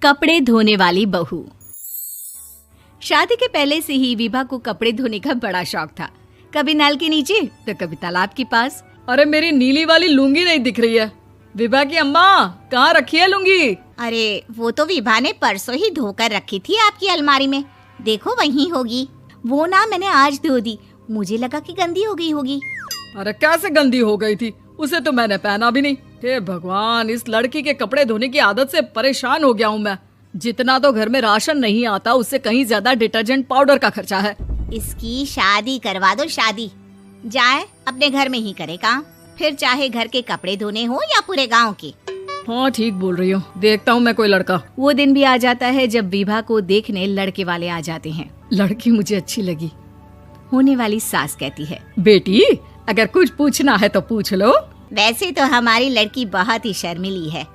कपड़े धोने वाली बहू। शादी के पहले से ही विभा को कपड़े धोने का बड़ा शौक था। कभी नल के नीचे तो कभी तालाब के पास। अरे मेरी नीली वाली लुंगी नहीं दिख रही है। विभा की अम्मा, कहाँ रखी है लुंगी? अरे वो तो विभा ने परसों ही धोकर रखी थी आपकी अलमारी में, देखो वहीं होगी। वो ना मैंने आज धो दी, मुझे लगा कि गंदी हो गई होगी। अरे कैसे गंदी हो गई थी? उसे तो मैंने पहना भी नहीं। हे भगवान, इस लड़की के कपड़े धोने की आदत से परेशान हो गया हूँ मैं। जितना तो घर में राशन नहीं आता, उससे कहीं ज्यादा डिटर्जेंट पाउडर का खर्चा है। इसकी शादी करवा दो, शादी। जाए अपने घर में ही करे काम, फिर चाहे घर के कपड़े धोने हो या पूरे गांव के। हाँ ठीक बोल रही हो, देखता हूँ मैं कोई लड़का। वो दिन भी आ जाता है जब विभा को देखने लड़के वाले आ जाते हैं। लड़की मुझे अच्छी लगी। होने वाली सास कहती है, बेटी अगर कुछ पूछना है तो पूछ लो। वैसे तो हमारी लड़की बहुत ही शर्मीली है,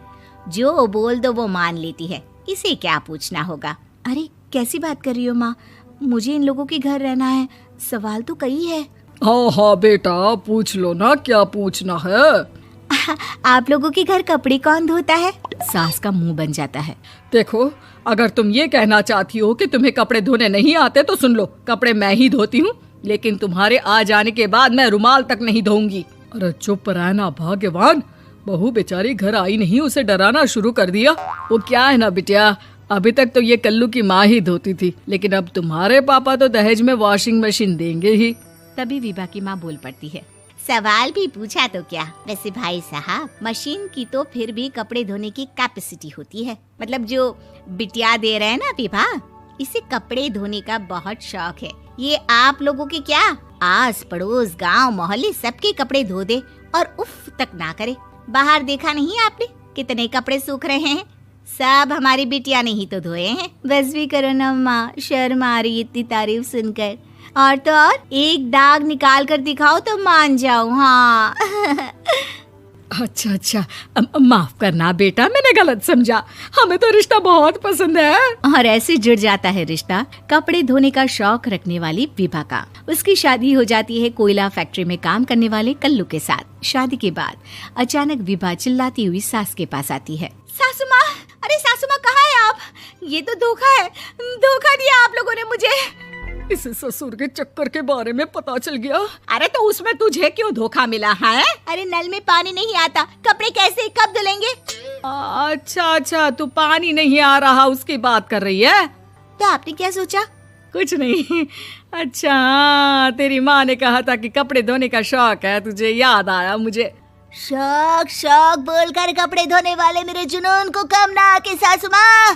जो बोल दो वो मान लेती है, इसे क्या पूछना होगा। अरे कैसी बात कर रही हो माँ, मुझे इन लोगों के घर रहना है, सवाल तो कई है। हाँ हाँ बेटा, पूछ लो ना, क्या पूछना है। आप लोगों के घर कपड़े कौन धोता है? सास का मुंह बन जाता है। देखो, अगर तुम ये कहना चाहती हो कि तुम्हें कपड़े धोने नहीं आते तो सुन लो, कपड़े मैं ही धोती हूँ, लेकिन तुम्हारे आ जाने के बाद मैं रुमाल तक नहीं धोऊंगी। अरे चुप रहना भाग्यवान, बहू बेचारी घर आई नहीं, उसे डराना शुरू कर दिया। वो क्या है ना बिटिया, अभी तक तो ये कल्लू की माँ ही धोती थी, लेकिन अब तुम्हारे पापा तो दहेज में वॉशिंग मशीन देंगे ही। तभी विभा की माँ बोल पड़ती है, सवाल भी पूछा तो क्या। वैसे भाई साहब, मशीन की तो फिर भी कपड़े धोने की कैपेसिटी होती है। मतलब जो बिटिया दे रहे हैं ना विभा, इसे कपड़े धोने का बहुत शौक है। ये आप लोगों के क्या, आस पड़ोस गांव मोहल्ले सबके कपड़े धो दे और उफ तक ना करे। बाहर देखा नहीं आपने कितने कपड़े सूख रहे हैं? सब हमारी बिटिया ने ही तो धोए हैं। बस भी करो ना माँ, शर्म आ रही इतनी तारीफ सुनकर। और तो और एक दाग निकाल कर दिखाओ तो मान जाओ। हाँ अच्छा, माफ करना बेटा, मैंने गलत समझा। हमें तो रिश्ता बहुत पसंद है। और ऐसे जुड़ जाता है रिश्ता कपड़े धोने का शौक रखने वाली विभा का। उसकी शादी हो जाती है कोयला फैक्ट्री में काम करने वाले कल्लू के साथ। शादी के बाद अचानक विभा चिल्लाती हुई सास के पास आती है। सासू माँ, अरे सासू माँ कहाँ है आप? ये तो धोखा है, धोखा दिया आप लोगों ने मुझे। इसे ससुर के चक्कर के बारे में पता चल गया। अरे तो उसमें तुझे क्यों धोखा मिला है? अरे नल में पानी नहीं आता, कपड़े कैसे कब धुलेंगे? अच्छा, तू पानी नहीं आ रहा उसकी बात कर रही है। तो आपने क्या सोचा? कुछ नहीं। अच्छा, तेरी माँ ने कहा था कि कपड़े धोने का शौक है तुझे, याद आया मुझे। शौक बोलकर कपड़े धोने वाले मेरे जुनून को कम ना आके सासू माँ,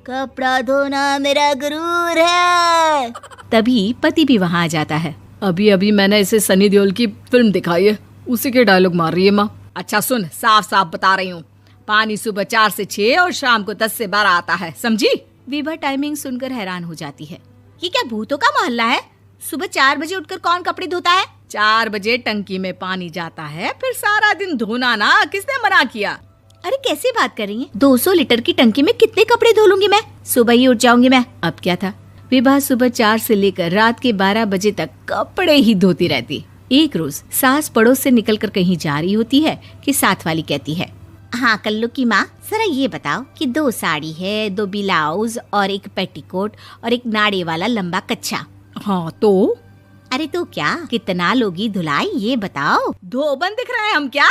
कपड़ा धोना मेरा गुरूर है। तभी पति भी वहाँ आ जाता है। अभी मैंने इसे सनी देओल की फिल्म दिखाई है, उसी के डायलॉग मार रही है माँ। अच्छा सुन, साफ साफ बता रही हूँ, पानी सुबह 4 से 6 और शाम को 10 से 12 आता है, समझी? विभा टाइमिंग सुनकर हैरान हो जाती है। ये क्या भूतों का मोहल्ला है? सुबह 4 बजे उठकर कौन कपड़े धोता है? 4 बजे टंकी में पानी जाता है, फिर सारा दिन धोना ना, किसने मना किया? अरे कैसी बात कर रही हैं? 200 लीटर की टंकी में कितने कपड़े धो लूंगी मैं? सुबह ही उठ जाऊंगी मैं। अब क्या था, विभा सुबह 4 से लेकर रात के 12 बजे तक कपड़े ही धोती रहती। एक रोज सास पड़ोस से निकलकर कहीं जा रही होती है कि साथ वाली कहती है, हाँ कल्लू की माँ, जरा ये बताओ कि 2 साड़ी है, 2 ब्लाउज और एक पेटीकोट और एक नाड़े वाला लंबा कच्छा। हाँ तो? अरे तो क्या, कितना लोगी धुलाई ये बताओ। धोबन दिख रहे हैं हम क्या?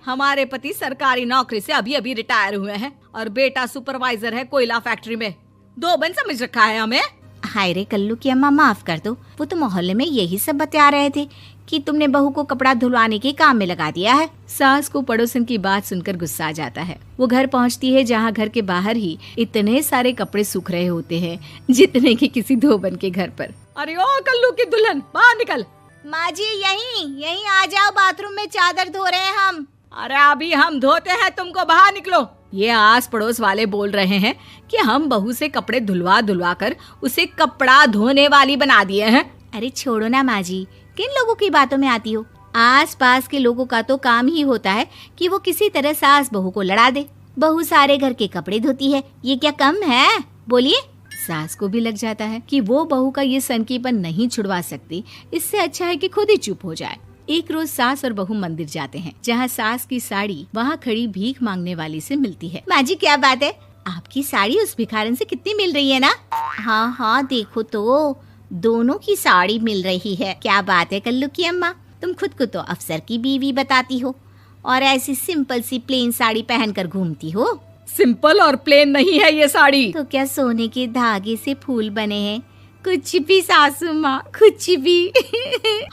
हमारे पति सरकारी नौकरी से अभी रिटायर हुए हैं और बेटा सुपरवाइजर है कोयला फैक्ट्री में। धोबन समझ रखा है हमें? हाय रे कल्लू की अम्मा, माफ कर दो, वो तो मोहल्ले में यही सब बता रहे थे कि तुमने बहू को कपड़ा धुलवाने के काम में लगा दिया है। सास को पड़ोसन की बात सुनकर गुस्सा आ जाता है। वो घर पहुंचती है जहां घर के बाहर ही इतने सारे कपड़े सूख रहे होते हैं जितने कि किसी धोबन के घर पर। अरे ओ कल्लू की दुल्हन, बाहर निकल। माँ जी यहीं आ जाओ, बाथरूम में चादर धो रहे हैं हम। अरे अभी हम धोते हैं, तुमको बाहर निकलो। ये आस पड़ोस वाले बोल रहे हैं कि हम बहू से कपड़े धुलवा कर उसे कपड़ा धोने वाली बना दिए हैं। अरे छोड़ो ना माँ जी, किन लोगों की बातों में आती हो? आस पास के लोगों का तो काम ही होता है कि वो किसी तरह सास बहू को लड़ा दे। बहू सारे घर के कपड़े धोती है, ये क्या कम है? बोलिए। सास को भी लग जाता है कि वो बहू का ये सनकीपन नहीं छुड़वा सकती, इससे अच्छा है कि खुद ही चुप हो जाए। एक रोज सास और बहू मंदिर जाते हैं, जहाँ सास की साड़ी वहाँ खड़ी भीख मांगने वाली से मिलती है। माँ जी क्या बात है, आपकी साड़ी उस भिखारन से कितनी मिल रही है ना? हाँ हाँ देखो तो, दोनों की साड़ी मिल रही है। क्या बात है कल्लू की अम्मा, तुम खुद को तो अफसर की बीवी बताती हो और ऐसी सिंपल सी प्लेन साड़ी पहनकर घूमती हो। सिंपल और प्लेन नहीं है ये साड़ी। तो क्या सोने के धागे से फूल बने हैं? कुछ भी सासू माँ, कुछ भी।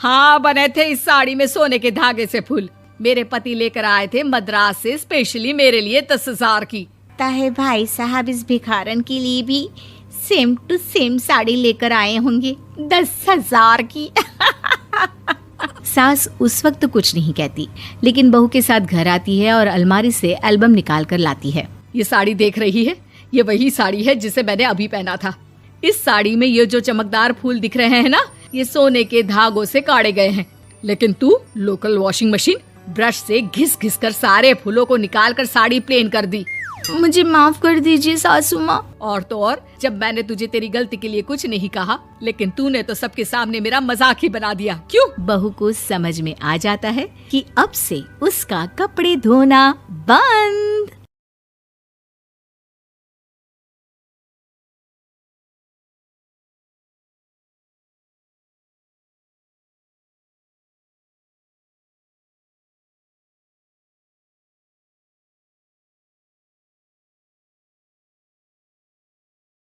हाँ बने थे इस साड़ी में सोने के धागे से फूल। मेरे पति लेकर आए थे मद्रास से स्पेशली मेरे लिए 10,000 की। ताहे भाई साहब इस भिखारन के लिए भी सेम टू सेम साड़ी लेकर आए होंगे 10,000 की। सास उस वक्त तो कुछ नहीं कहती, लेकिन बहू के साथ घर आती है और अलमारी से एल्बम निकाल कर लाती है। ये साड़ी देख रही है, ये वही साड़ी है जिसे मैंने अभी पहना था। इस साड़ी में ये जो चमकदार फूल दिख रहे हैं ना, ये सोने के धागों से काटे गए हैं। लेकिन तू लोकल वॉशिंग मशीन ब्रश से घिस घिस कर सारे फूलों को निकाल कर साड़ी प्लेन कर दी। मुझे माफ कर दीजिए सासू माँ। और तो और, जब मैंने तुझे तेरी गलती के लिए कुछ नहीं कहा, लेकिन तूने तो सबके सामने मेरा मजाक ही बना दिया। क्यों? बहू को समझ में आ जाता है कि अब से उसका कपड़े धोना बंद।